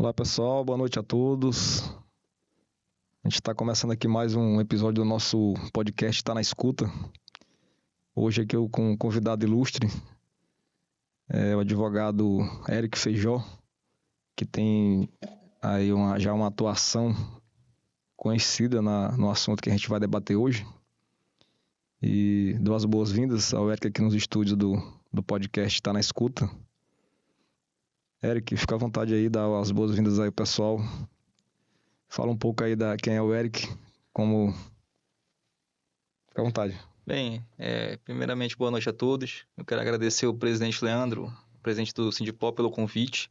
Olá pessoal, boa noite a todos. A gente está começando aqui mais um episódio do nosso podcast Tá na Escuta. Hoje aqui eu com um convidado ilustre, o advogado Eric Feijó, que tem aí já uma atuação conhecida no assunto que a gente vai debater hoje. E dou as boas-vindas ao Eric aqui nos estúdios do podcast Tá na Escuta. Eric, fica à vontade aí, dá as boas-vindas aí, pessoal. Fala um pouco aí quem é o Eric, Fica à vontade. Bem, primeiramente, boa noite a todos. Eu quero agradecer ao presidente Leandro, presidente do Sindipol, pelo convite.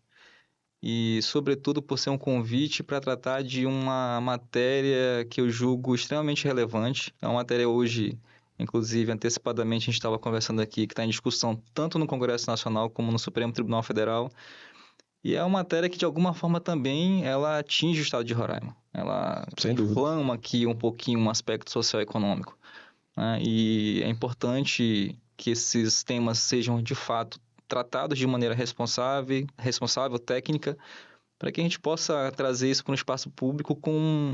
E, sobretudo, por ser um convite para tratar de uma matéria que eu julgo extremamente relevante. É uma matéria hoje, inclusive, antecipadamente, a gente estava conversando aqui, que está em discussão tanto no Congresso Nacional como no Supremo Tribunal Federal. E é uma matéria que, de alguma forma, também ela atinge o estado de Roraima. Ela inflama aqui um pouquinho um aspecto social e econômico. E é importante que esses temas sejam, de fato, tratados de maneira responsável, técnica, para que a gente possa trazer isso para um espaço público com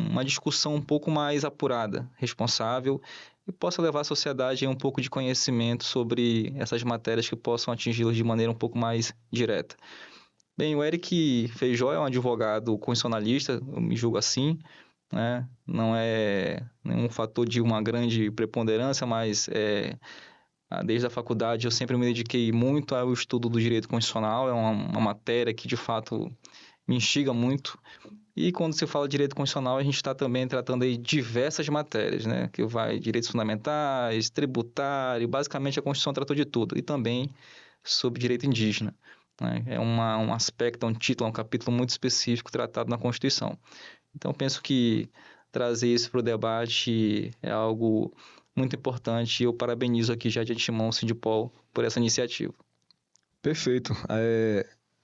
uma discussão um pouco mais apurada, responsável, e possa levar a sociedade a um pouco de conhecimento sobre essas matérias que possam atingi-los de maneira um pouco mais direta. Bem, o Eric Feijó é um advogado constitucionalista, eu me julgo assim, né? Não é nenhum fator de uma grande preponderância, mas desde a faculdade eu sempre me dediquei muito ao estudo do direito constitucional, é uma matéria que de fato me instiga muito. E quando se fala de direito constitucional, a gente está também tratando aí diversas matérias, né? Que vai direitos fundamentais, tributário, basicamente a Constituição tratou de tudo, e também sobre direito indígena. É um aspecto, um título, um capítulo muito específico tratado na Constituição. Então, penso que trazer isso para o debate é algo muito importante e eu parabenizo aqui já de antemão o Sindipol por essa iniciativa. Perfeito.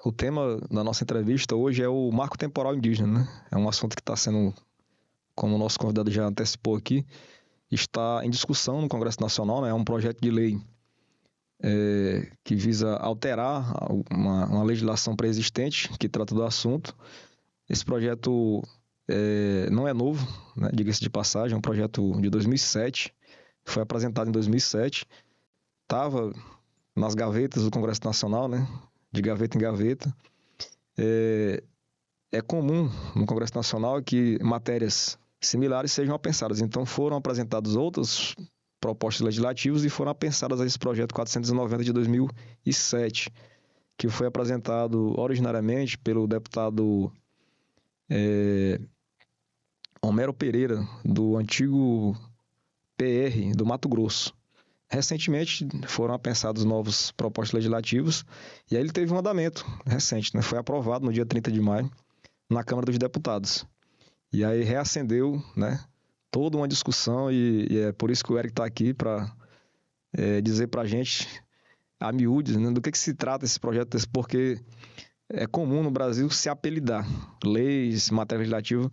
O tema da nossa entrevista hoje é o marco temporal indígena, né? É um assunto que está sendo, como o nosso convidado já antecipou aqui, está em discussão no Congresso Nacional, né? É um projeto de lei que visa alterar uma legislação pré-existente que trata do assunto. Esse projeto não é novo, né? Diga-se de passagem, é um projeto de 2007, foi apresentado em 2007, estava nas gavetas do Congresso Nacional, né? De gaveta em gaveta. É comum no Congresso Nacional que matérias similares sejam apensadas, então foram apresentadas outras propostas legislativas e foram apensadas a esse projeto 490 de 2007, que foi apresentado originariamente pelo deputado Homero Pereira, do antigo PR do Mato Grosso. Recentemente foram apensados novos propostas legislativas e aí ele teve um andamento recente, né? Foi aprovado no dia 30 de maio na Câmara dos Deputados. E aí reacendeu, né, toda uma discussão e é por isso que o Eric está aqui para dizer para a gente, a miúdes, né, do que se trata esse projeto, porque é comum no Brasil se apelidar leis, matéria legislativa,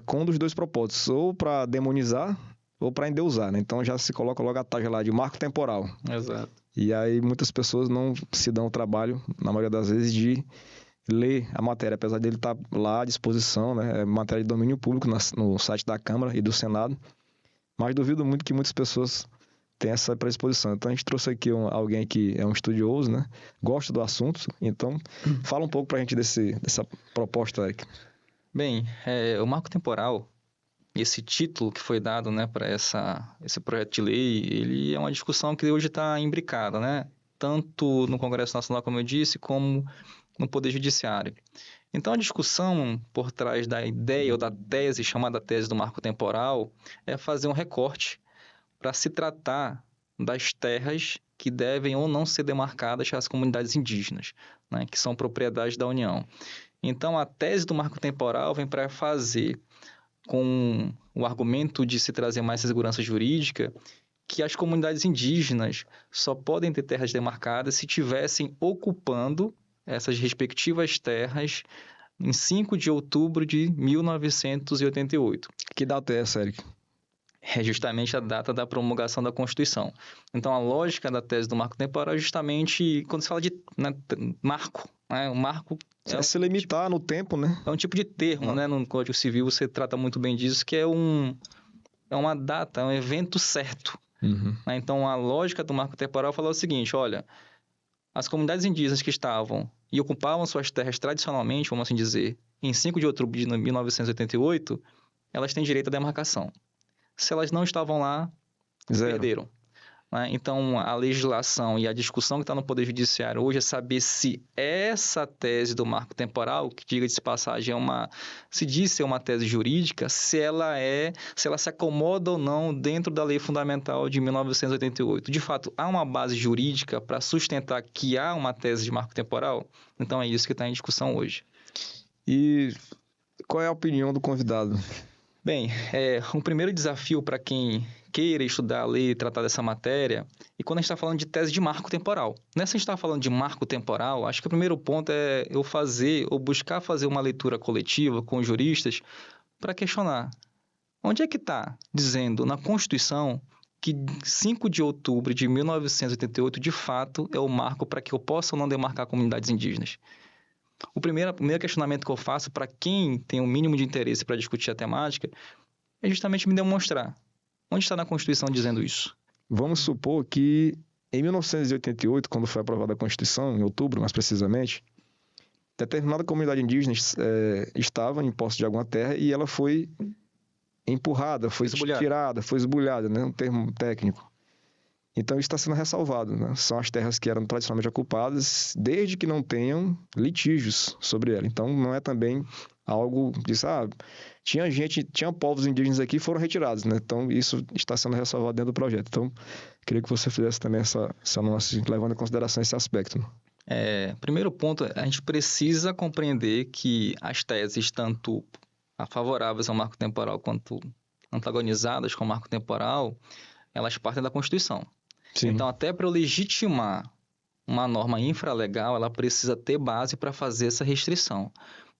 com um dos dois propósitos, ou para demonizar ou para endeusar, né? Então já se coloca logo a taxa lá de marco temporal. Exato. E aí muitas pessoas não se dão o trabalho, na maioria das vezes, de ler a matéria, apesar dele estar lá à disposição, né? É matéria de domínio público no site da Câmara e do Senado, mas duvido muito que muitas pessoas tenham essa predisposição. Então a gente trouxe aqui alguém que é um estudioso, né? Gosta do assunto, então fala um pouco pra gente dessa proposta, Eric. Bem, o marco temporal, esse título que foi dado, né, para esse projeto de lei, ele é uma discussão que hoje está imbricada, né? Tanto no Congresso Nacional, como eu disse, como no Poder Judiciário. Então, a discussão por trás da ideia ou da tese, chamada tese do marco temporal, é fazer um recorte para se tratar das terras que devem ou não ser demarcadas às comunidades indígenas, né, que são propriedade da União. Então, a tese do marco temporal vem para fazer, com o argumento de se trazer mais segurança jurídica, que as comunidades indígenas só podem ter terras demarcadas se estivessem ocupando essas respectivas terras em 5 de outubro de 1988. Que data é essa, Eric? É justamente a data da promulgação da Constituição. Então, a lógica da tese do marco temporal é justamente quando se fala de marco, né? O marco É se limitar no tempo, né? É um tipo de termo, né? No Código Civil você trata muito bem disso, que é uma data, é um evento certo. Uhum. Né? Então, a lógica do marco temporal fala o seguinte, olha, as comunidades indígenas que estavam e ocupavam suas terras tradicionalmente, vamos assim dizer, em 5 de outubro de 1988, elas têm direito à demarcação. Se elas não estavam lá, Zero. perderam. Né? Então, a legislação e a discussão que está no Poder Judiciário hoje é saber se essa tese do marco temporal, que diga-se de passagem, se diz ser uma tese jurídica, se ela se acomoda ou não dentro da Lei Fundamental de 1988. De fato, há uma base jurídica para sustentar que há uma tese de marco temporal? Então, é isso que está em discussão hoje. E qual é a opinião do convidado? Bem, um primeiro desafio para quem queira estudar a lei e tratar dessa matéria, e quando a gente está falando de tese de marco temporal. Nessa a gente está falando de marco temporal, acho que o primeiro ponto é eu buscar fazer uma leitura coletiva com os juristas para questionar. Onde é que está dizendo na Constituição que 5 de outubro de 1988, de fato, é o marco para que eu possa ou não demarcar comunidades indígenas? O primeiro questionamento que eu faço para quem tem o mínimo de interesse para discutir a temática é justamente me demonstrar onde está na Constituição dizendo isso. Vamos supor que em 1988, quando foi aprovada a Constituição, em outubro mais precisamente, determinada comunidade indígena estava em posse de alguma terra e ela foi empurrada, foi tirada, foi esbulhada, né? Um termo técnico. Então, isso está sendo ressalvado, né? São as terras que eram tradicionalmente ocupadas, desde que não tenham litígios sobre ela. Então, não é também algo disso, tinha povos indígenas aqui e foram retirados, né? Então, isso está sendo ressalvado dentro do projeto. Então, queria que você fizesse também essa nuance, levando em consideração esse aspecto. Primeiro ponto, a gente precisa compreender que as teses, tanto favoráveis ao marco temporal quanto antagonizadas com o marco temporal, elas partem da Constituição. Sim. Então, até para eu legitimar uma norma infralegal, ela precisa ter base para fazer essa restrição.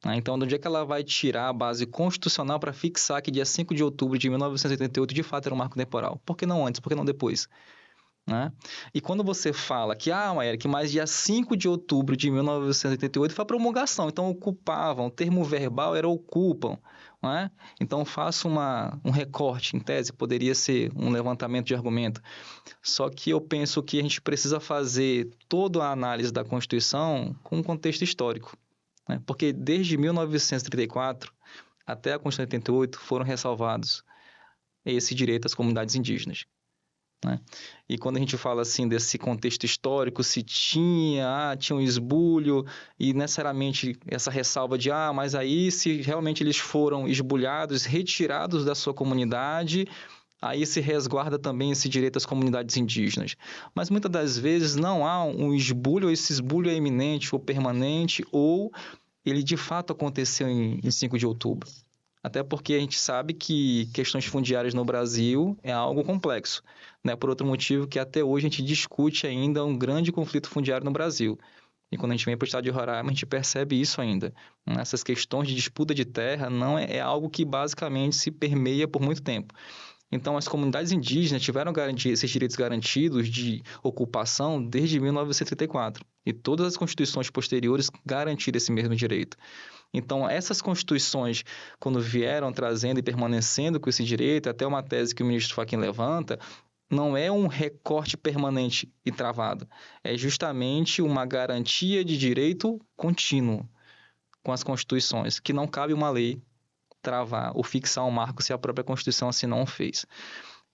Então, de onde é que ela vai tirar a base constitucional para fixar que dia 5 de outubro de 1988 de fato era um marco temporal? Por que não antes? Por que não depois? Né? E quando você fala que, Eric, mas dia 5 de outubro de 1988 foi a promulgação, então ocupavam, o termo verbal era ocupam. Né? Então, faço um recorte, em tese, poderia ser um levantamento de argumento. Só que eu penso que a gente precisa fazer toda a análise da Constituição com um contexto histórico. Né? Porque desde 1934 até a Constituição de 88 foram ressalvados esse direito às comunidades indígenas. Né? E quando a gente fala assim desse contexto histórico, se tinha um esbulho e necessariamente essa ressalva de mas aí se realmente eles foram esbulhados, retirados da sua comunidade, aí se resguarda também esse direito às comunidades indígenas. Mas muitas das vezes não há um esbulho, ou esse esbulho é iminente ou permanente, ou ele de fato aconteceu em 5 de outubro. Até porque a gente sabe que questões fundiárias no Brasil é algo complexo, né? Por outro motivo que até hoje a gente discute ainda um grande conflito fundiário no Brasil. E quando a gente vem para o estado de Roraima, a gente percebe isso ainda. Essas questões de disputa de terra não é algo que basicamente se permeia por muito tempo. Então, as comunidades indígenas tiveram esses direitos garantidos de ocupação desde 1934. E todas as constituições posteriores garantiram esse mesmo direito. Então, essas constituições, quando vieram trazendo e permanecendo com esse direito, até uma tese que o ministro Fachin levanta, não é um recorte permanente e travado. É justamente uma garantia de direito contínuo com as constituições, que não cabe uma lei travar ou fixar um marco se a própria Constituição assim não fez.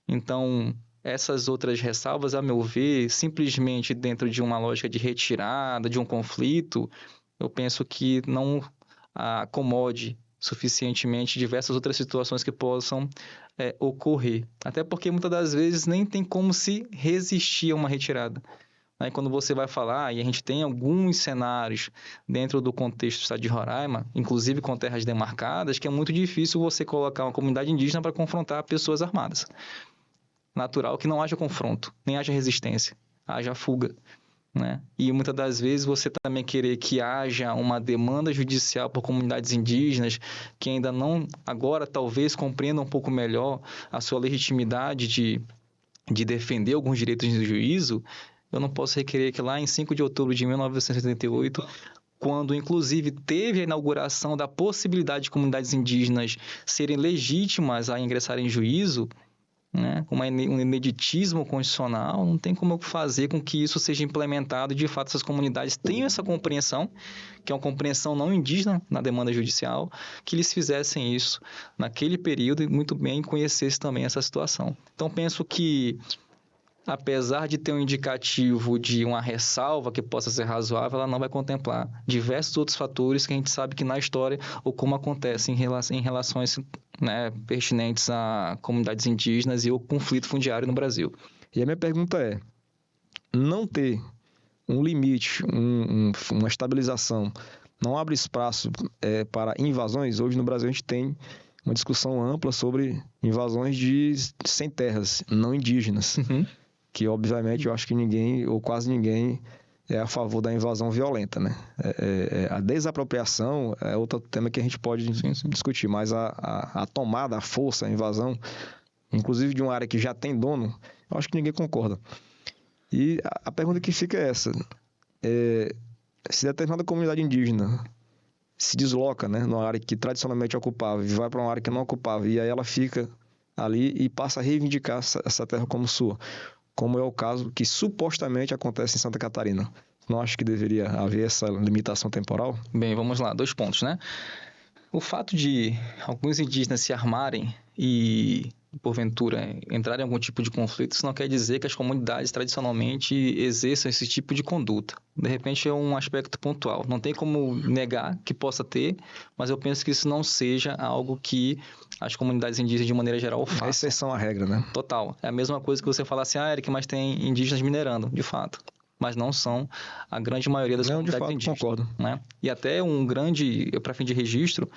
Então, essas outras ressalvas, a meu ver, simplesmente dentro de uma lógica de retirada, de um conflito, eu penso que não acomode suficientemente diversas outras situações que possam ocorrer. Até porque muitas das vezes nem tem como se resistir a uma retirada. Aí quando você vai falar, e a gente tem alguns cenários dentro do contexto do estado de Roraima, inclusive com terras demarcadas, que é muito difícil você colocar uma comunidade indígena para confrontar pessoas armadas. Natural que não haja confronto, nem haja resistência, haja fuga. Né? E muitas das vezes você também querer que haja uma demanda judicial por comunidades indígenas que ainda não, agora talvez compreendam um pouco melhor a sua legitimidade de defender alguns direitos de juízo, eu não posso requerer que lá em 5 de outubro de 1978 quando inclusive teve a inauguração da possibilidade de comunidades indígenas serem legítimas a ingressarem em juízo, né, com um ineditismo constitucional, não tem como eu fazer com que isso seja implementado e, de fato, essas comunidades tenham essa compreensão, que é uma compreensão não indígena na demanda judicial, que eles fizessem isso naquele período e muito bem conhecessem também essa situação. Então, penso que, apesar de ter um indicativo de uma ressalva que possa ser razoável, ela não vai contemplar diversos outros fatores que a gente sabe que na história ou como acontece em relações, né, pertinentes a comunidades indígenas e o conflito fundiário no Brasil. E a minha pergunta é, não ter um limite, uma estabilização, não abre espaço para invasões? Hoje no Brasil a gente tem uma discussão ampla sobre invasões de sem terras, não indígenas. Uhum. Que, obviamente, eu acho que ninguém, ou quase ninguém, é a favor da invasão violenta, né? A desapropriação é outro tema que a gente pode discutir, mas a tomada, a força, a invasão, inclusive de uma área que já tem dono, eu acho que ninguém concorda. E a pergunta que fica é essa. Se determinada comunidade indígena se desloca, né, numa área que tradicionalmente ocupava e vai para uma área que não ocupava, e aí ela fica ali e passa a reivindicar essa terra como sua, como é o caso que supostamente acontece em Santa Catarina. Não acho que deveria haver essa limitação temporal? Bem, vamos lá, 2 pontos, né? O fato de alguns indígenas se armarem e, porventura, entrarem em algum tipo de conflito, isso não quer dizer que as comunidades tradicionalmente exerçam esse tipo de conduta. De repente é um aspecto pontual. Não tem como negar que possa ter, mas eu penso que isso não seja algo que as comunidades indígenas, de maneira geral, façam. É exceção à regra, né? Total. É a mesma coisa que você falar assim, Eric, mas tem indígenas minerando, de fato. Mas não são a grande maioria das comunidades indígenas. Concordo. Né? E até para fim de registro,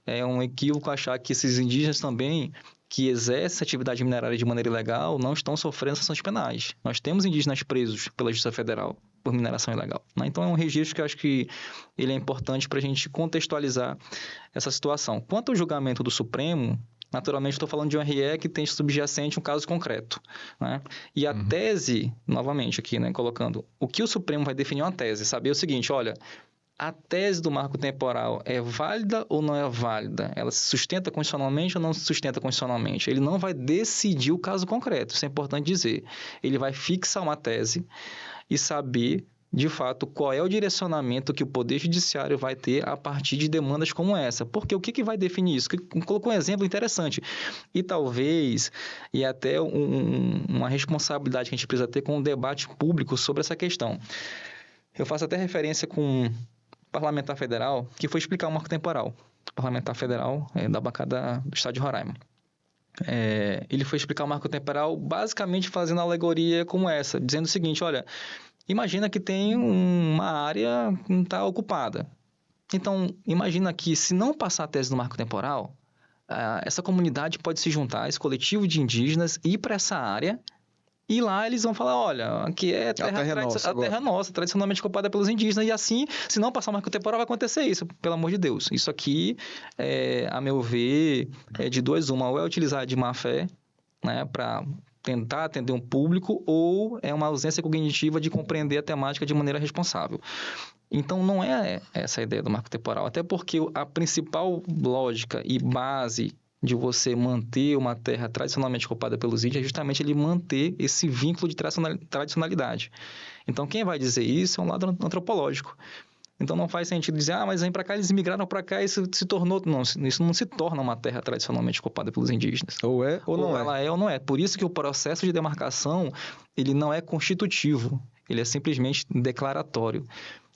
é um equívoco achar que esses indígenas também, que exercem atividade minerária de maneira ilegal, não estão sofrendo sanções penais. Nós temos indígenas presos pela Justiça Federal por mineração ilegal. Né? Então é um registro que eu acho que ele é importante para a gente contextualizar essa situação. Quanto ao julgamento do Supremo, naturalmente estou falando de um RE que tem subjacente um caso concreto. Né? E a tese, novamente aqui, né, colocando, o que o Supremo vai definir uma tese, saber o seguinte, olha, a tese do marco temporal é válida ou não é válida? Ela se sustenta constitucionalmente ou não se sustenta constitucionalmente? Ele não vai decidir o caso concreto, isso é importante dizer. Ele vai fixar uma tese e saber, de fato, qual é o direcionamento que o Poder Judiciário vai ter a partir de demandas como essa. Porque o que vai definir isso? Colocou um exemplo interessante. E talvez, e até uma responsabilidade que a gente precisa ter com um debate público sobre essa questão. Eu faço até referência com parlamentar federal que foi explicar o marco temporal. Parlamentar federal da bancada do estado de Roraima. Ele foi explicar o marco temporal basicamente fazendo alegoria como essa, dizendo o seguinte, olha, imagina que tem uma área que não está ocupada. Então, imagina que se não passar a tese do marco temporal, essa comunidade pode se juntar, esse coletivo de indígenas, ir para essa área. E lá eles vão falar, olha, aqui é a terra nossa, tradicionalmente ocupada pelos indígenas, e assim, se não passar o marco temporal, vai acontecer isso, pelo amor de Deus. Isso aqui, a meu ver, é de 2 uma, ou é utilizar de má fé, né, para tentar atender um público, ou é uma ausência cognitiva de compreender a temática de maneira responsável. Então, não é essa a ideia do marco temporal, até porque a principal lógica e base de você manter uma terra tradicionalmente ocupada pelos índios é justamente ele manter esse vínculo de tradicionalidade. Então, quem vai dizer isso é um lado antropológico. Então, não faz sentido dizer, mas vem para cá, eles migraram para cá e isso se tornou... Não, isso não se torna uma terra tradicionalmente ocupada pelos indígenas. Ou é ou não é. Ela é ou não é. Por isso que o processo de demarcação, ele não é constitutivo, ele é simplesmente declaratório.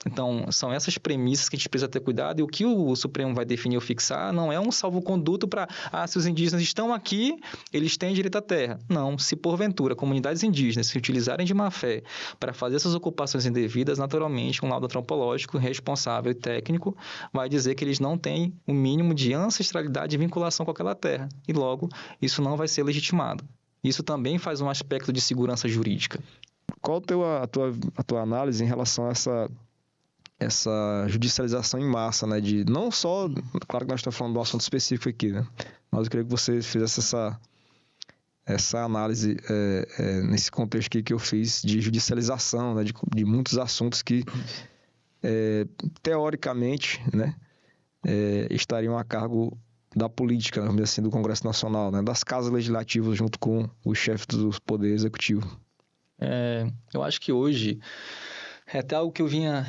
Então, são essas premissas que a gente precisa ter cuidado, e o que o Supremo vai definir ou fixar não é um salvo-conduto para, se os indígenas estão aqui, eles têm direito à terra. Não, se porventura comunidades indígenas se utilizarem de má-fé para fazer essas ocupações indevidas, naturalmente, um laudo antropológico responsável e técnico vai dizer que eles não têm o mínimo de ancestralidade e vinculação com aquela terra, e logo, isso não vai ser legitimado. Isso também faz um aspecto de segurança jurídica. Qual a tua análise em relação a essa judicialização em massa, né? De não só, claro que nós estamos falando de um assunto específico aqui, né? Mas eu queria que você fizesse essa análise nesse contexto aqui que eu fiz de judicialização, né? De muitos assuntos que teoricamente, né, estariam a cargo da política, vamos dizer assim, do Congresso Nacional, né, das casas legislativas junto com o chefe do Poder Executivo. Eu acho que hoje é até algo que eu vinha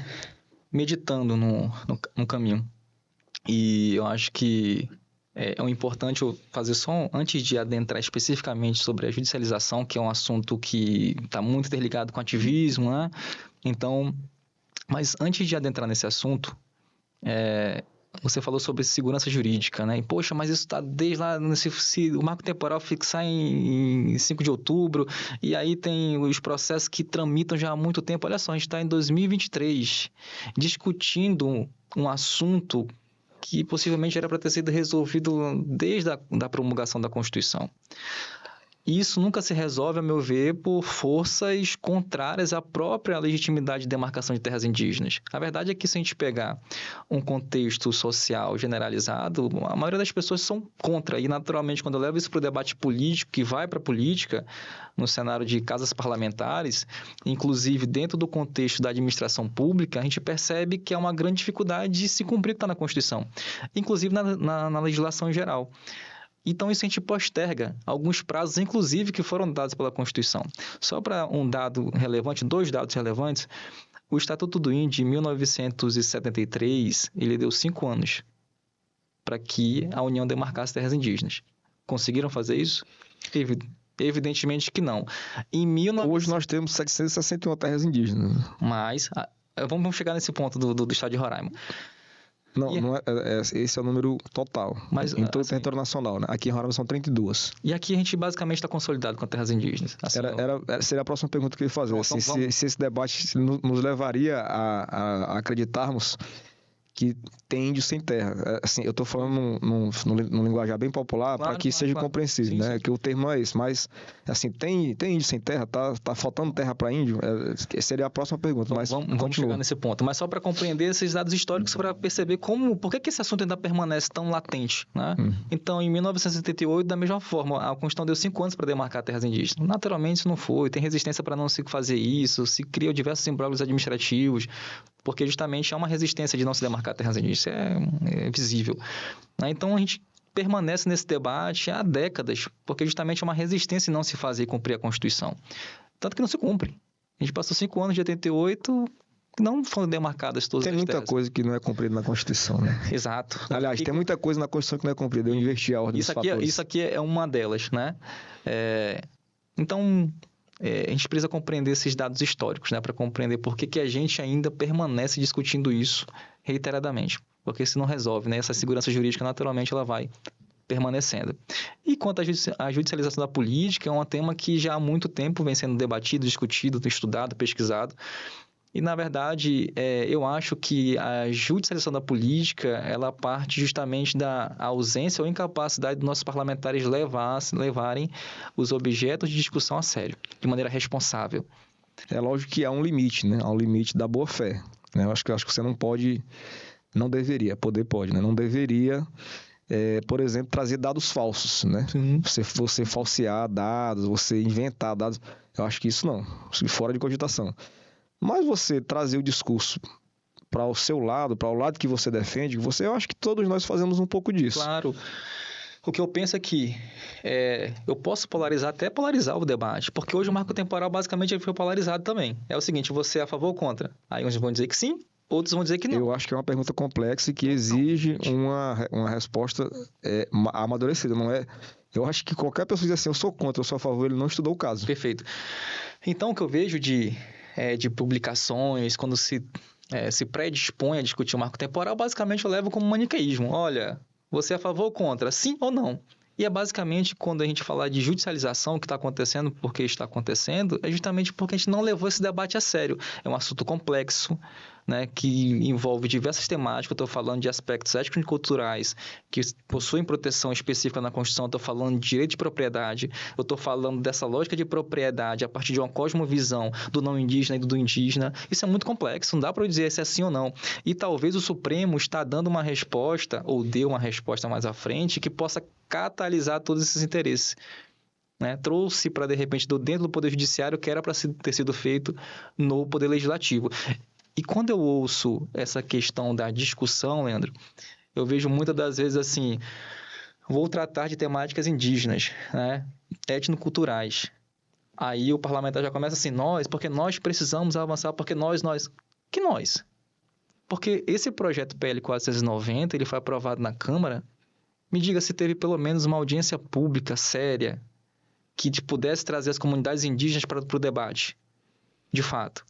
meditando no caminho. E eu acho que é importante eu fazer só, antes de adentrar especificamente sobre a judicialização, que é um assunto que está muito interligado com ativismo, né? Então, mas antes de adentrar nesse assunto, você falou sobre segurança jurídica, né? E, poxa, mas isso está desde lá, se o marco temporal fixar em 5 de outubro, e aí tem os processos que tramitam já há muito tempo. Olha só, a gente está em 2023, discutindo um assunto que possivelmente era para ter sido resolvido desde a promulgação da Constituição. Isso nunca se resolve, a meu ver, por forças contrárias à própria legitimidade de demarcação de terras indígenas. A verdade é que, se a gente pegar um contexto social generalizado, a maioria das pessoas são contra. E, naturalmente, quando eu levo isso para o debate político, que vai para a política, no cenário de casas parlamentares, inclusive dentro do contexto da administração pública, a gente percebe que é uma grande dificuldade de se cumprir o que está na Constituição, inclusive na legislação em geral. Então, isso a gente posterga alguns prazos, inclusive, que foram dados pela Constituição. Só para um dado relevante, 2 dados relevantes, o Estatuto do Índio, de 1973, ele deu 5 anos para que a União demarcasse terras indígenas. Conseguiram fazer isso? Evidentemente que não. Hoje nós temos 761 terras indígenas. Mas, vamos chegar nesse ponto do Estado de Roraima. Não esse é o número total, mas, em todo o território nacional, né? Aqui em Roraima são 32. E aqui a gente basicamente está consolidado com terras indígenas. Assim, seria a próxima pergunta que eu ia fazer. Então, se esse debate nos levaria a acreditarmos que tem índio sem terra. Assim, eu estou falando num linguajar bem popular, para que seja compreensível, né? Sim. Que o termo não é esse, mas assim, tem índio sem terra? Tá faltando terra para índio? Seria a próxima pergunta, mas vamos chegar nesse ponto. Mas só para compreender esses dados históricos, para perceber por que esse assunto ainda permanece tão latente, né? Então, em 1978, da mesma forma, a Constituição deu 5 anos para demarcar terras indígenas. Naturalmente, isso não foi. Tem resistência para não se fazer isso, se criam diversos imbróglios administrativos, porque justamente há uma resistência de não se demarcar terras indígenas. Isso é visível. Então, a gente permanece nesse debate há décadas, porque justamente é uma resistência em não se fazer e cumprir a Constituição. Tanto que não se cumpre. A gente passou 5 anos de 88, não foram demarcadas todas as terras. Tem muita coisa que não é cumprida na Constituição, né? Exato. Aliás, tem muita coisa na Constituição que não é cumprida. Eu inverti a ordem dos fatores. Isso aqui é uma delas, né? Então, a gente precisa compreender esses dados históricos, né? Para compreender por que a gente ainda permanece discutindo isso reiteradamente. Porque se não resolve, né? Essa segurança jurídica, naturalmente, ela vai permanecendo. E quanto à judicialização da política, é um tema que já há muito tempo vem sendo debatido, discutido, estudado, pesquisado. E, na verdade, eu acho que a judicialização da política, ela parte justamente da ausência ou incapacidade dos nossos parlamentares levarem os objetos de discussão a sério, de maneira responsável. É lógico que há um limite, né? Há um limite da boa-fé. Né? Eu acho que você não pode, não deveria, poder pode, né? Não deveria, por exemplo, trazer dados falsos, né? Você falsear dados, você inventar dados. Eu acho que isso não, fora de cogitação. Mas você trazer o discurso para o seu lado, para o lado que você defende, eu acho que todos nós fazemos um pouco disso. Claro. O que eu penso é que eu posso até polarizar o debate, porque hoje o marco temporal basicamente foi polarizado também. É o seguinte, você é a favor ou contra? Aí uns vão dizer que sim, outros vão dizer que não. Eu acho que é uma pergunta complexa e que exige uma resposta amadurecida, não é? Eu acho que qualquer pessoa diz assim, eu sou contra, eu sou a favor, ele não estudou o caso. Perfeito. Então, o que eu vejo de publicações, quando se predispõe a discutir o marco temporal, basicamente eu levo como maniqueísmo. Olha, você é a favor ou contra? Sim ou não? E é basicamente quando a gente falar de judicialização, o que está acontecendo, por que está acontecendo, é justamente porque a gente não levou esse debate a sério. É um assunto complexo, né, que envolve diversas temáticas. Eu estou falando de aspectos éticos e culturais que possuem proteção específica na Constituição. Eu estou falando de direito de propriedade. Eu estou falando dessa lógica de propriedade a partir de uma cosmovisão do não indígena e do indígena. Isso é muito complexo, não dá para eu dizer se é sim ou não. E talvez o Supremo está dando uma resposta, ou deu uma resposta mais à frente, que possa catalisar todos esses interesses. Né? Trouxe para, de repente, dentro do Poder Judiciário, que era para ter sido feito no Poder Legislativo. E quando eu ouço essa questão da discussão, Leandro, eu vejo muitas das vezes assim, vou tratar de temáticas indígenas, né? Etnoculturais. Aí o parlamentar já começa assim, porque nós precisamos avançar, porque nós... Que nós? Porque esse projeto PL 490, ele foi aprovado na Câmara, me diga se teve pelo menos uma audiência pública séria que pudesse trazer as comunidades indígenas para o debate, de fato.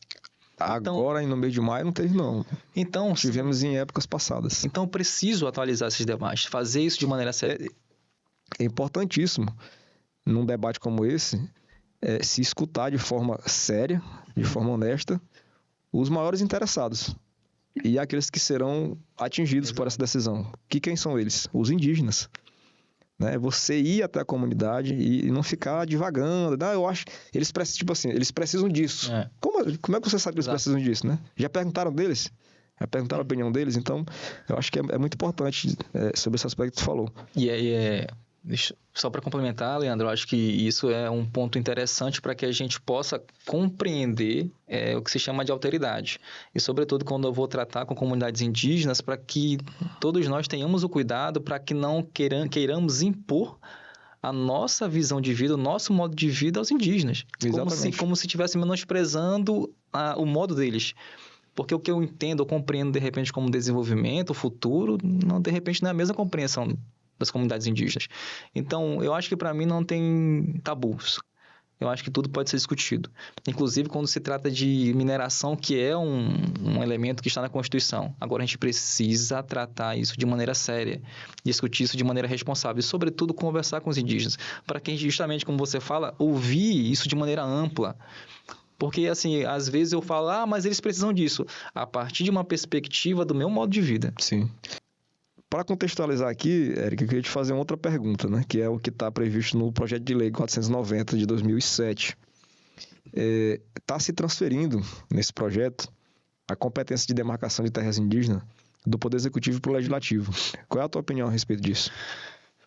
Agora, no mês de maio, não teve, não. Então, tivemos em épocas passadas. Então, preciso atualizar esses debates, fazer isso de maneira séria. É importantíssimo, num debate como esse, se escutar de forma séria, de forma honesta, os maiores interessados e aqueles que serão atingidos por essa decisão. Quem são eles? Os indígenas. Né? Você ir até a comunidade e não ficar divagando. Eu acho eles precisam, tipo assim, eles precisam disso. Como é que você sabe que eles precisam disso, né? Já perguntaram deles? Já perguntaram a opinião deles? Então, eu acho que é muito importante sobre esse aspecto que tu falou. E aí, só para complementar, Leandro, eu acho que isso é um ponto interessante para que a gente possa compreender o que se chama de alteridade. E, sobretudo, quando eu vou tratar com comunidades indígenas, para que todos nós tenhamos o cuidado para que não queiramos impor a nossa visão de vida, o nosso modo de vida aos indígenas. Como se estivesse menosprezando o modo deles. Porque o que eu entendo, eu compreendo, de repente, como desenvolvimento, futuro, de repente não é a mesma compreensão das comunidades indígenas. Então, eu acho que para mim não tem tabus. Eu acho que tudo pode ser discutido. Inclusive, quando se trata de mineração, que é um elemento que está na Constituição. Agora, a gente precisa tratar isso de maneira séria, discutir isso de maneira responsável e, sobretudo, conversar com os indígenas, para que, justamente, como você fala, ouvir isso de maneira ampla. Porque, assim, às vezes eu falo, mas eles precisam disso, a partir de uma perspectiva do meu modo de vida. Sim. Para contextualizar aqui, Eric, eu queria te fazer uma outra pergunta, né? Que é o que está previsto no projeto de lei 490 de 2007. Está se transferindo nesse projeto a competência de demarcação de terras indígenas do Poder Executivo para o Legislativo. Qual é a tua opinião a respeito disso?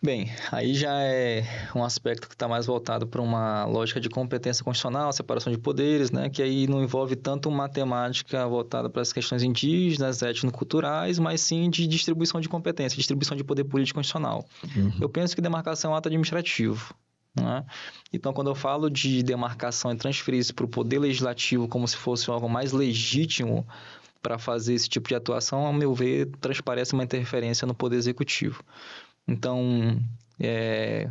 Bem, aí já é um aspecto que está mais voltado para uma lógica de competência constitucional, separação de poderes, né? Que aí não envolve tanto uma temática voltada para as questões indígenas, étnico-culturais, mas sim de distribuição de competência, distribuição de poder político constitucional. Uhum. Eu penso que demarcação é um ato administrativo. Né? Então, quando eu falo de demarcação e transferir isso para o poder legislativo como se fosse algo mais legítimo para fazer esse tipo de atuação, ao meu ver, transparece uma interferência no poder executivo. Então,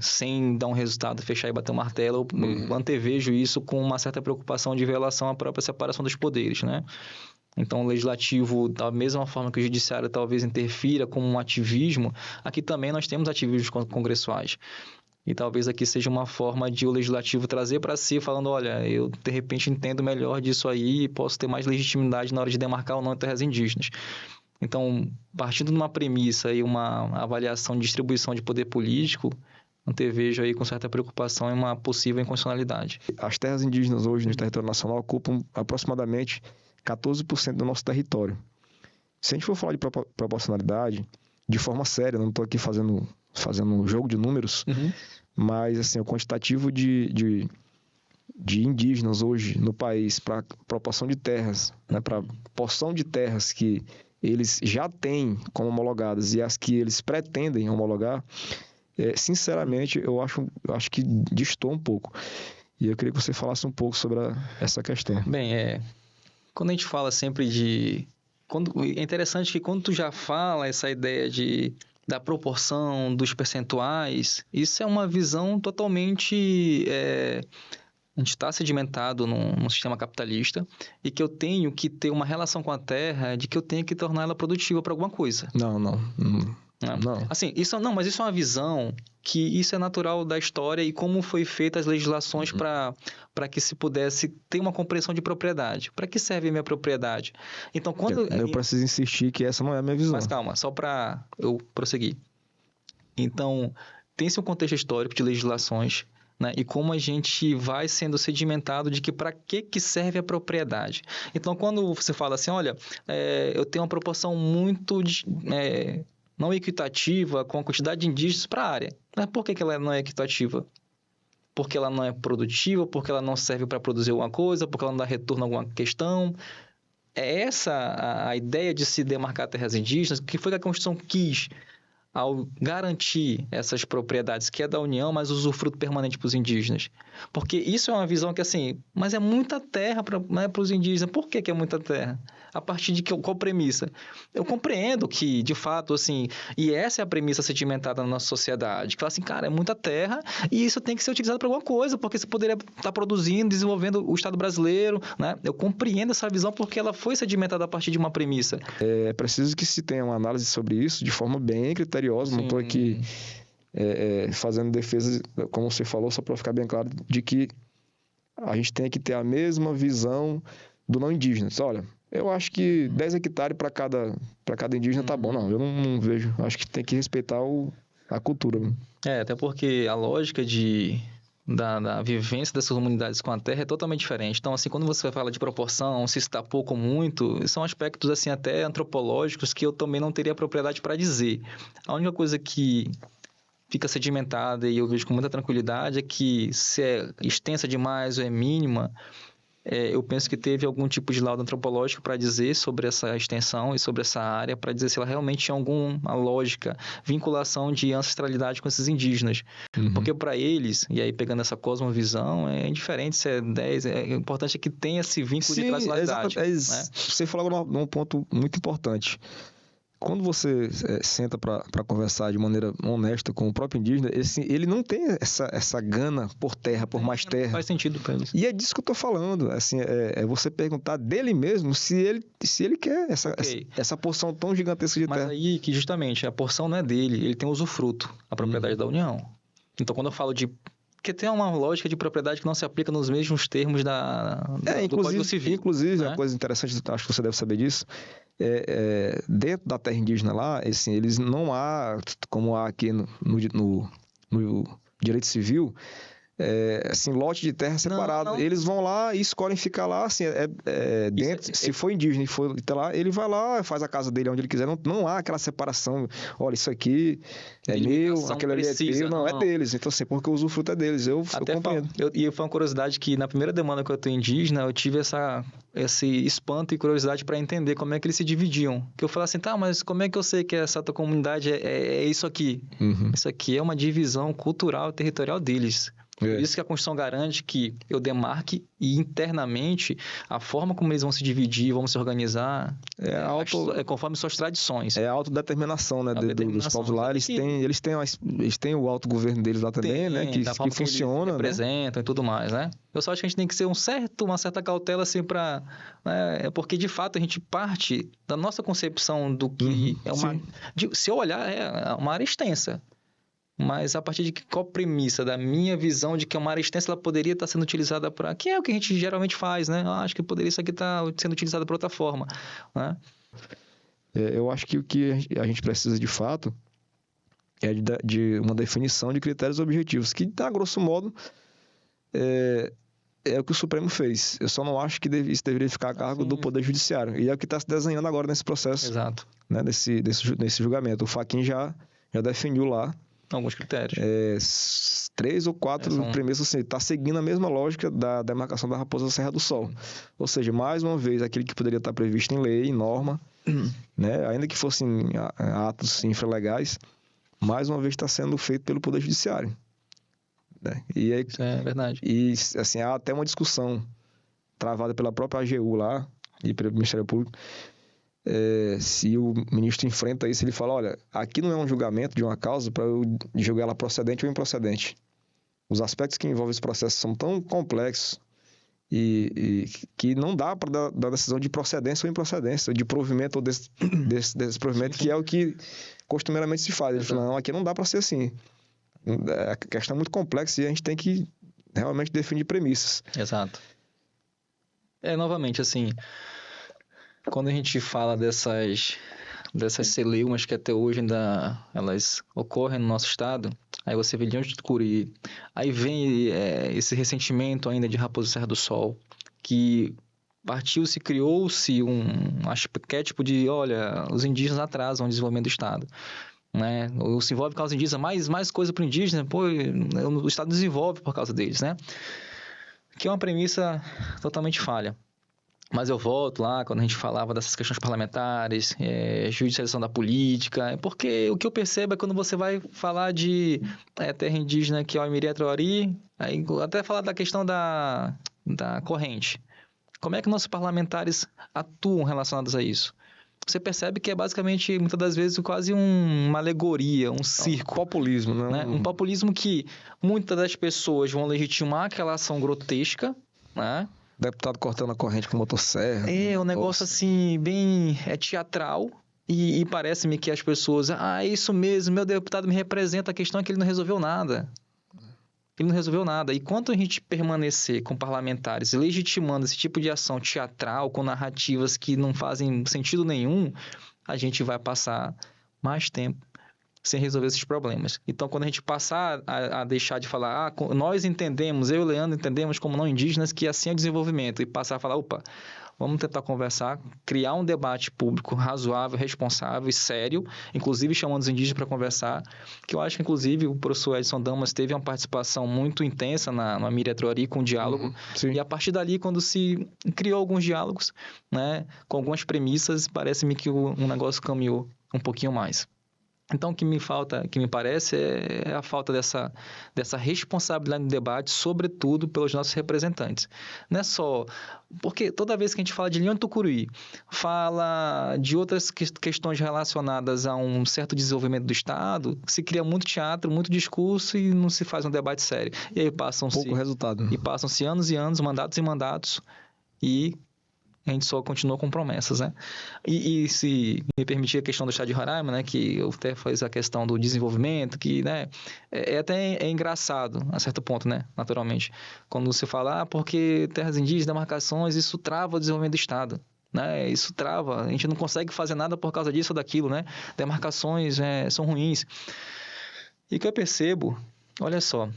sem dar um resultado, fechar e bater o martelo, eu antevejo isso com uma certa preocupação de violação à própria separação dos poderes, né? Então, o legislativo, da mesma forma que o judiciário talvez interfira como um ativismo, aqui também nós temos ativismos congressuais. E talvez aqui seja uma forma de o legislativo trazer para si, falando, olha, eu de repente entendo melhor disso aí e posso ter mais legitimidade na hora de demarcar ou não terras indígenas. Então, partindo de uma premissa e uma avaliação de distribuição de poder político, antevejo aí com certa preocupação em uma possível inconstitucionalidade. As terras indígenas hoje no território nacional ocupam aproximadamente 14% do nosso território. Se a gente for falar de proporcionalidade, de forma séria, não estou aqui fazendo um jogo de números, mas assim, o quantitativo de indígenas hoje no país para proporção de terras, né, para porção de terras que eles já têm como homologadas e as que eles pretendem homologar, sinceramente, eu acho que destoa um pouco. E eu queria que você falasse um pouco sobre essa questão. Bem, quando a gente fala sempre é interessante que quando tu já fala essa ideia da proporção, dos percentuais, isso é uma visão totalmente... A gente está sedimentado num sistema capitalista e que eu tenho que ter uma relação com a terra de que eu tenho que tornar ela produtiva para alguma coisa. Não. Assim, mas isso é uma visão que isso é natural da história e como foi feita as legislações para que se pudesse ter uma compreensão de propriedade. Para que serve a minha propriedade? Então, quando... Eu preciso insistir que essa não é a minha visão. Mas calma, só para eu prosseguir. Então, tem-se um contexto histórico de legislações, né? E como a gente vai sendo sedimentado de que para que serve a propriedade. Então, quando você fala assim, olha, eu tenho uma proporção muito não equitativa com a quantidade de indígenas para a área. Mas por que ela não é equitativa? Porque ela não é produtiva, porque ela não serve para produzir alguma coisa, porque ela não dá retorno a alguma questão. é essa a ideia de se demarcar terras indígenas, que foi que a Constituição quis ao garantir essas propriedades que é da União, mas usufruto permanente para os indígenas. Porque isso é uma visão que, assim, mas é muita terra para os indígenas. Por que é muita terra? A partir de qual premissa? Eu compreendo que, de fato, assim, e essa é a premissa sedimentada na nossa sociedade, que fala assim, cara, é muita terra e isso tem que ser utilizado para alguma coisa, porque você poderia estar produzindo, desenvolvendo o Estado brasileiro, né? Eu compreendo essa visão porque ela foi sedimentada a partir de uma premissa. É preciso que se tenha uma análise sobre isso de forma bem criteriosa. Sim. Não estou aqui fazendo defesa, como você falou, só para ficar bem claro, de que a gente tem que ter a mesma visão do não indígena. Olha, eu acho que 10 hectares para cada indígena tá bom. Não, eu não vejo. Acho que tem que respeitar a cultura. Até porque a lógica da vivência dessas comunidades com a terra é totalmente diferente. Então, assim, quando você fala de proporção, se está pouco ou muito, são aspectos, assim, até antropológicos que eu também não teria propriedade para dizer. A única coisa que fica sedimentada e eu vejo com muita tranquilidade é que se é extensa demais ou é mínima, eu penso que teve algum tipo de laudo antropológico para dizer sobre essa extensão e sobre essa área, para dizer se ela realmente tinha alguma lógica, vinculação de ancestralidade com esses indígenas. Porque para eles, e aí pegando essa cosmovisão, é indiferente se é 10, o importante é que tenha esse vínculo de traçabilidade. Né? Você falou num ponto muito importante. Quando você senta para conversar de maneira honesta com o próprio indígena, ele não tem essa gana por terra, por mais terra. Faz sentido para eles. E é disso que eu estou falando. Assim, é você perguntar dele mesmo se ele quer essa porção tão gigantesca de terra. Mas aí que justamente a porção não é dele, ele tem usufruto, a propriedade da União. Então quando eu falo de... Porque tem uma lógica de propriedade que não se aplica nos mesmos termos do Código Civil. Inclusive, né? Uma coisa interessante, acho que você deve saber disso, dentro da terra indígena lá, assim, eles não há, como há aqui no direito civil, assim, lote de terra separado. Não. Eles vão lá e escolhem ficar lá, assim, dentro. Se for indígena e for até lá, ele vai lá, faz a casa dele onde ele quiser. Não há aquela separação. Olha, isso aqui é meu, aquele ali é teu. Não, é deles. Então, assim, porque o usufruto é deles. Eu compreendo. E foi uma curiosidade que na primeira demanda que eu tenho indígena, eu tive esse espanto e curiosidade para entender como é que eles se dividiam. Que eu falei assim, tá, mas como é que eu sei que essa tua comunidade é isso aqui? Isso aqui é uma divisão cultural e territorial deles. Por isso que a Constituição garante que eu demarque e internamente a forma como eles vão se dividir, vão se organizar, conforme suas tradições. É a autodeterminação, né, dos povos lá. Eles têm o autogoverno deles lá também, né, que funciona. Que representam e tudo mais, né? Eu só acho que a gente tem que ser uma certa cautela, assim, para... Né, porque, de fato, a gente parte da nossa concepção do que é uma... se eu olhar, é uma área extensa. Mas a partir de qual premissa da minha visão de que uma área extensa ela poderia estar sendo utilizada para... Que é o que a gente geralmente faz, né? Acho que poderia isso aqui estar sendo utilizado para outra forma, né? Eu acho que o que a gente precisa de fato é de uma definição de critérios objetivos, que, a grosso modo, é o que o Supremo fez. Eu só não acho que isso deveria ficar a cargo do Poder Judiciário. E é o que está se desenhando agora nesse processo. Exato. Né, nesse julgamento. O Fachin já definiu lá alguns critérios. 3 ou 4 premissas, assim, está seguindo a mesma lógica da demarcação da Raposa Serra do Sol. Ou seja, mais uma vez, aquilo que poderia estar previsto em lei, em norma, né, ainda que fossem atos infralegais, mais uma vez está sendo feito pelo Poder Judiciário. Né? E aí, isso é verdade. E, assim, há até uma discussão travada pela própria AGU lá, e pelo Ministério Público, se o ministro enfrenta isso, ele fala, olha, aqui não é um julgamento de uma causa para eu julgar ela procedente ou improcedente. Os aspectos que envolvem esse processo são tão complexos e que não dá para dar decisão de procedência ou improcedência, de provimento ou desprovimento, que é o que costumeiramente se faz. Ele fala, não, aqui não dá para ser assim. A questão é muito complexa e a gente tem que realmente definir premissas. Exato. Novamente, assim... Quando a gente fala dessas celeumas que até hoje ainda elas ocorrem no nosso estado, aí você vê Leão de Tucuruí, aí vem esse ressentimento ainda de Raposa Serra do Sol, que criou-se um arquétipo de, olha, os indígenas atrasam o desenvolvimento do estado. Né? Ou se envolve por causa indígena, mais coisa para o indígena, o estado desenvolve por causa deles, né? Que é uma premissa totalmente falha. Mas eu volto lá, quando a gente falava dessas questões parlamentares, judicialização da política, porque o que eu percebo é quando você vai falar de terra indígena, que é o Aimiri Atroari, aí até falar da questão da corrente. Como é que nossos parlamentares atuam relacionados a isso? Você percebe que é basicamente, muitas das vezes, quase uma alegoria, um circo. Populismo, né? Um populismo que muitas das pessoas vão legitimar aquela ação grotesca, né? Deputado cortando a corrente com motosserra. É um negócio assim, bem teatral. E parece-me que as pessoas... é isso mesmo, meu deputado me representa. A questão é que ele não resolveu nada. Ele não resolveu nada. E quanto a gente permanecer com parlamentares legitimando esse tipo de ação teatral, com narrativas que não fazem sentido nenhum, a gente vai passar mais tempo sem resolver esses problemas. Então, quando a gente passar a deixar de falar, nós entendemos, eu e o Leandro entendemos como não indígenas que assim é o desenvolvimento, e passar a falar, vamos tentar conversar, criar um debate público razoável, responsável e sério, inclusive chamando os indígenas para conversar, que eu acho que, inclusive, o professor Edson Damas teve uma participação muito intensa no Aimiri Atroari com o diálogo, e a partir dali, quando se criou alguns diálogos, né, com algumas premissas, parece-me que o negócio caminhou um pouquinho mais. Então, o que me parece, é a falta dessa responsabilidade no debate, sobretudo pelos nossos representantes. Não é só... Porque toda vez que a gente fala de Leandro Tucuruí, fala de outras questões relacionadas a um certo desenvolvimento do Estado, se cria muito teatro, muito discurso e não se faz um debate sério. E aí pouco resultado. E passam-se anos e anos, mandatos e mandatos, e a gente só continua com promessas, né? E se me permitir a questão do Estado de Roraima, né? Que eu até fiz a questão do desenvolvimento, que, né? Até engraçado, a certo ponto, né? Naturalmente. Quando você fala, porque terras indígenas, demarcações, isso trava o desenvolvimento do Estado. Né? Isso trava, a gente não consegue fazer nada por causa disso ou daquilo, né? Demarcações são ruins. E o que eu percebo, olha só,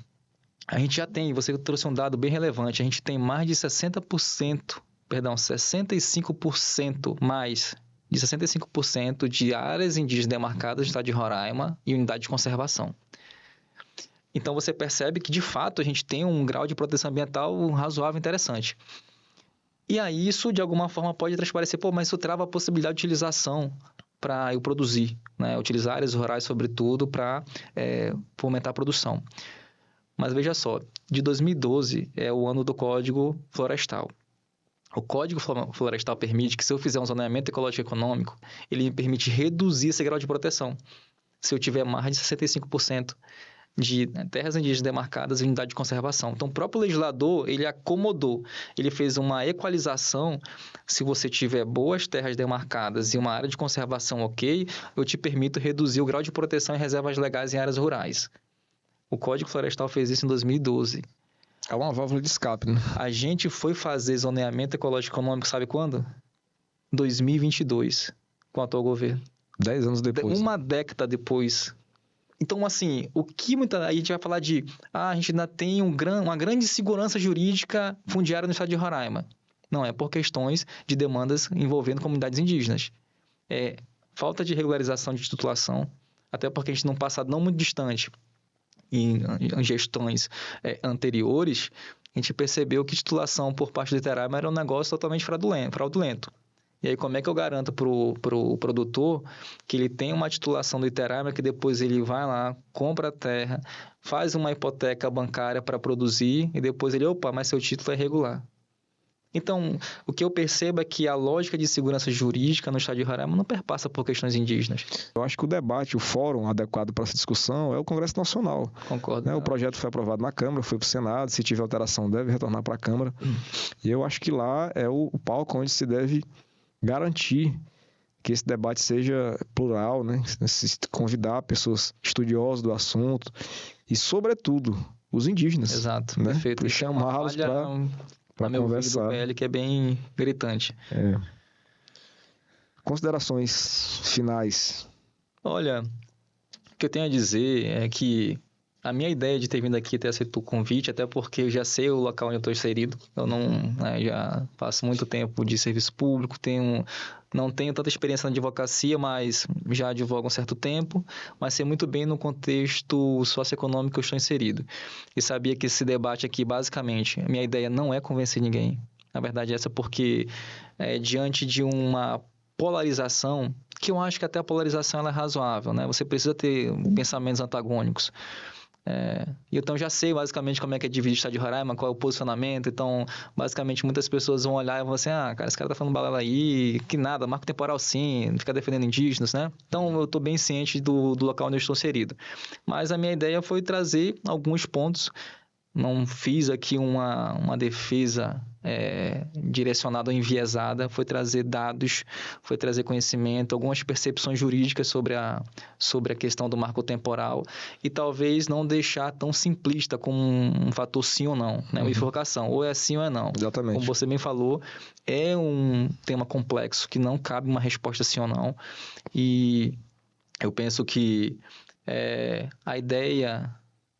a gente já tem, você trouxe um dado bem relevante, a gente tem mais de 65% mais de 65% de áreas indígenas demarcadas no estado de Roraima e unidade de conservação. Então, você percebe que, de fato, a gente tem um grau de proteção ambiental razoável e interessante. E aí, isso, de alguma forma, pode transparecer, mas isso trava a possibilidade de utilização para eu produzir, né? Utilizar áreas rurais, sobretudo, para fomentar a produção. Mas veja só, de 2012 é o ano do Código Florestal. O Código Florestal permite que, se eu fizer um zoneamento ecológico econômico, ele me permite reduzir esse grau de proteção. Se eu tiver mais de 65% de terras indígenas demarcadas em unidade de conservação. Então, o próprio legislador, ele acomodou, ele fez uma equalização. Se você tiver boas terras demarcadas e uma área de conservação ok, eu te permito reduzir o grau de proteção em reservas legais em áreas rurais. O Código Florestal fez isso em 2012. É uma válvula de escape, né? A gente foi fazer zoneamento ecológico econômico, sabe quando? 2022, com o atual governo. 10 anos depois. Uma década depois. Então, assim, a gente vai falar de... a gente ainda tem uma grande segurança jurídica fundiária no estado de Roraima. Não, é por questões de demandas envolvendo comunidades indígenas. Falta de regularização de titulação, até porque a gente, num passado não muito distante, em gestões anteriores, a gente percebeu que titulação por parte do Iterama era um negócio totalmente fraudulento. E aí, como é que eu garanto para o produtor que ele tem uma titulação do Iterama, que depois ele vai lá, compra a terra, faz uma hipoteca bancária para produzir e depois ele, mas seu título é irregular. Então, o que eu percebo é que a lógica de segurança jurídica no estado de Roraima não perpassa por questões indígenas. Eu acho que o debate, o fórum adequado para essa discussão é o Congresso Nacional. Concordo. O projeto foi aprovado na Câmara, foi para o Senado, se tiver alteração deve retornar para a Câmara. E eu acho que lá é o palco onde se deve garantir que esse debate seja plural, né? Se convidar pessoas estudiosas do assunto e, sobretudo, os indígenas. Exato, né? Perfeito. E chamá-los para conversar. Do PL, que é bem gritante. Considerações finais. Olha, o que eu tenho a dizer é que a minha ideia de ter vindo aqui, ter aceito o convite, até porque eu já sei o local onde eu estou inserido, eu não, já passo muito tempo de serviço público, não tenho tanta experiência na advocacia, mas já advogo há um certo tempo, mas sei muito bem no contexto socioeconômico que eu estou inserido. E sabia que esse debate aqui, basicamente, a minha ideia não é convencer ninguém. A verdade é essa, porque diante de uma polarização, que eu acho que até a polarização ela é razoável, né? Você precisa ter pensamentos antagônicos. Então eu já sei basicamente como é que é dividir o estado de Roraima, qual é o posicionamento. Então, basicamente, muitas pessoas vão olhar e vão assim, cara, esse cara tá falando balela aí, que nada, marco temporal sim, fica defendendo indígenas, né? Então, eu tô bem ciente do local onde eu estou inserido. Mas a minha ideia foi trazer alguns pontos. Não fiz aqui uma defesa direcionada ou enviesada, foi trazer dados, foi trazer conhecimento, algumas percepções jurídicas sobre a questão do marco temporal e talvez não deixar tão simplista como um fator sim ou não, né? Uma bifurcação, ou é sim ou é não. Exatamente. Como você bem falou, é um tema complexo que não cabe uma resposta sim ou não, e eu penso que a ideia,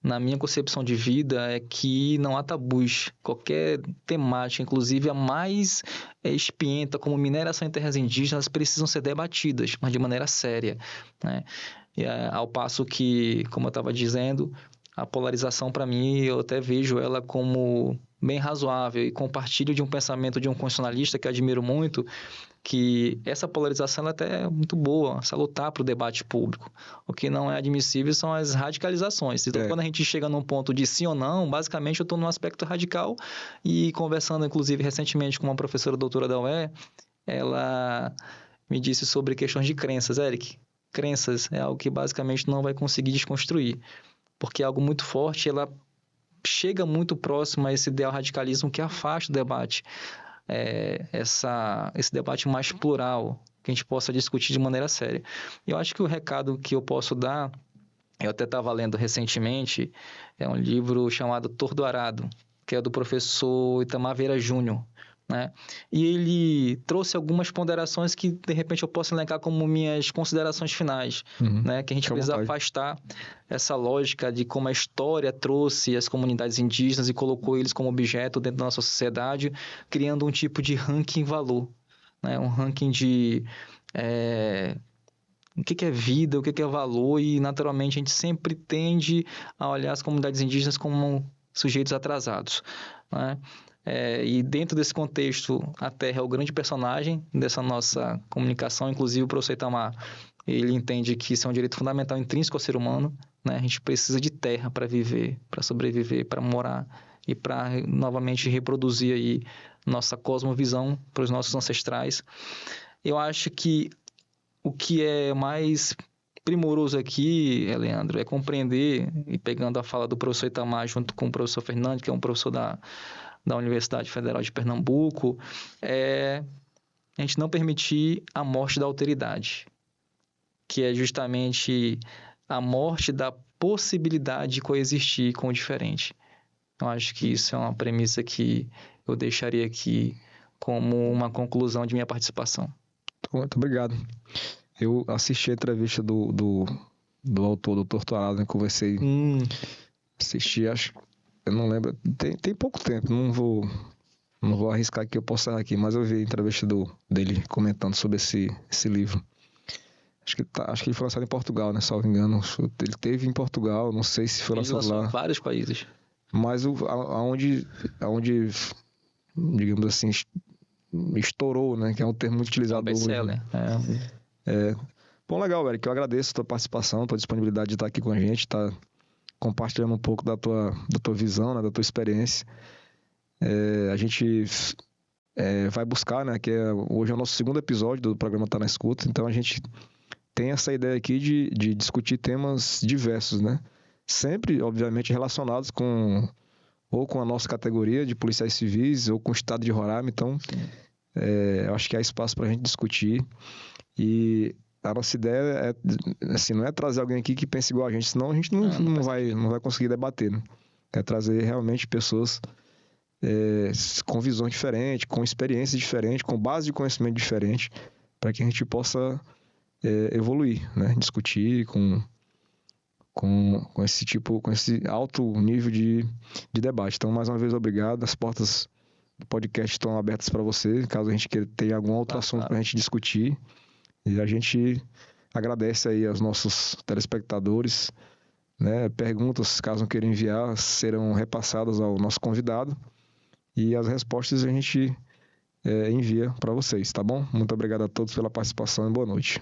na minha concepção de vida, é que não há tabus. Qualquer temática, inclusive a mais espienta, como mineração em terras indígenas, precisam ser debatidas, mas de maneira séria, né? Ao passo que, como eu estava dizendo, a polarização, para mim, eu até vejo ela como bem razoável e compartilho de um pensamento de um constitucionalista que admiro muito, que essa polarização ela até é muito boa, salutar para o debate público. O que não é admissível são as radicalizações. Então, quando a gente chega num ponto de sim ou não, basicamente eu estou num aspecto radical e conversando, inclusive, recentemente com uma professora doutora da UE, ela me disse sobre questões de crenças. Eric, crenças é algo que basicamente não vai conseguir desconstruir, porque é algo muito forte, ela chega muito próximo a esse ideal radicalismo que afasta o debate. Esse debate mais plural, que a gente possa discutir de maneira séria. Eu acho que o recado que eu posso dar, eu até estava lendo recentemente, é um livro chamado Tordo Arado, que é do professor Itamar Vieira Júnior, né? E ele trouxe algumas ponderações que, de repente, eu posso elencar como minhas considerações finais, né? Que a gente precisa afastar essa lógica de como a história trouxe as comunidades indígenas e colocou eles como objeto dentro da nossa sociedade, criando um tipo de ranking-valor, né? Um ranking de o que é vida, o que é valor, e naturalmente a gente sempre tende a olhar as comunidades indígenas como sujeitos atrasados, né? E dentro desse contexto, a terra é o grande personagem dessa nossa comunicação. Inclusive o professor Itamar, ele entende que isso é um direito fundamental intrínseco ao ser humano, né? A gente precisa de terra para viver, para sobreviver, para morar e para novamente reproduzir aí nossa cosmovisão para os nossos ancestrais. Eu acho que o que é mais primoroso aqui, Leandro, é compreender, e pegando a fala do professor Itamar junto com o professor Fernando, que é um professor da Universidade Federal de Pernambuco, a gente não permitir a morte da alteridade, que é justamente a morte da possibilidade de coexistir com o diferente. Eu acho que isso é uma premissa que eu deixaria aqui como uma conclusão de minha participação. Muito obrigado. Eu assisti a entrevista do autor, do Torturado, né? Conversei, assisti, acho, eu não lembro, tem pouco tempo, não vou arriscar que eu possa errar aqui, mas eu vi a entrevista dele comentando sobre esse livro. Acho que ele foi lançado em Portugal, né? Salvo engano. Ele teve em Portugal, não sei se foi lançado lá. Em vários países. Mas aonde, digamos assim, estourou, né? Que é um termo muito utilizado hoje. Bom, legal, Eric. Eu agradeço a tua participação, a tua disponibilidade de estar aqui com a gente, estar compartilhando um pouco da tua visão, né? Da tua experiência. A gente vai buscar, né? Que hoje é o nosso segundo episódio do programa Tá na Escuta, então a gente tem essa ideia aqui de discutir temas diversos, né? Sempre, obviamente, relacionados ou com a nossa categoria de policiais civis ou com o estado de Roraima. Então, eu acho que há espaço para a gente discutir. E a nossa ideia assim, não é trazer alguém aqui que pense igual a gente, senão a gente não vai conseguir debater, né? É trazer realmente pessoas com visões diferentes, com experiências diferentes, com base de conhecimento diferente, para que a gente possa evoluir, né? Discutir com esse alto nível de debate. Então, mais uma vez, obrigado. As portas do podcast estão abertas para você, caso a gente tenha algum outro assunto para a gente discutir. E a gente agradece aí aos nossos telespectadores, né? Perguntas, caso queiram enviar, serão repassadas ao nosso convidado. E as respostas a gente envia para vocês, tá bom? Muito obrigado a todos pela participação e boa noite.